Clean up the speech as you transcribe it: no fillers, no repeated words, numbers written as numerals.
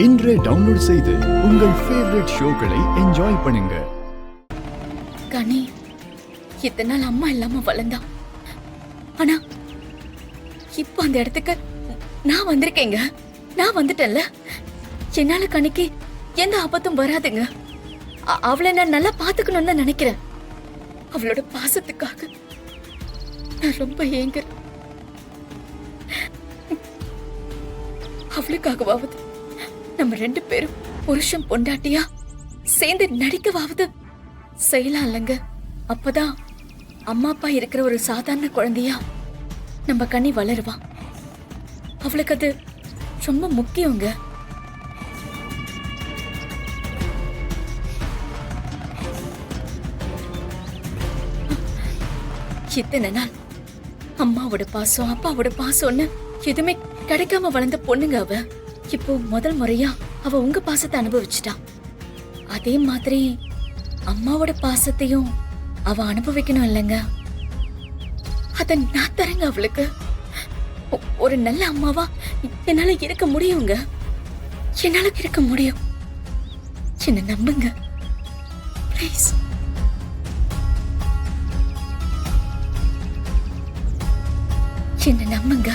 இன்றே டவுன்லோட் செய்து உங்கள் ஃபேவரட் ஷோக்களை என்ஜாய் பண்ணுங்க. கனி இத்தனை நாள் அம்மா இல்லாம வளர்ந்தா. ஆனா இப்ப அந்த இடத்துக்கு நான் வந்திருக்கேங்க. நான் வந்துட்டேன்ல. என்னால கனிக்கு எந்த ஆபத்தும் வராதுங்க. அவளை நான் நல்லா பாத்துக்கணும்னு தான் நினைக்கிறேன். அவளோட பாசத்துக்காக நான் ரொம்ப ஏங்குறேன். அவளுக்காகவாவது நம்ம 2 பேரும் புருஷன் பொண்டாட்டியா சேர்ந்து நடிக்கவாவது செய்யலாம் இல்லைங்க. அப்பதான் அம்மா அப்பா இருக்கிற ஒரு சாதாரண குழந்தையா நம்ம கனி வளருவா. அவளுக்கு அது ரொம்ப முக்கியங்க. இத்தனை நாள் அம்மாவோட பாசம் அப்பாவோட பாசம்னு எதுவுமே கிடைக்காம வளர்ந்த பொண்ணுங்க அவ. இப்போ முதல் முறையா அவ உங்க பாசத்தை அனுபவிச்சுட்டா. அதே மாதிரி அம்மாவோட பாசத்தையும் அவ அனுபவிக்கணும் இல்லைங்க. அத நான் தரேங்க அவளுக்கு. ஒரு நல்ல அம்மாவா என்னால இருக்க முடியுங்க. என்னால இருக்க முடியும். என்ன நம்புங்க ப்ளீஸ். என்ன நம்புங்க.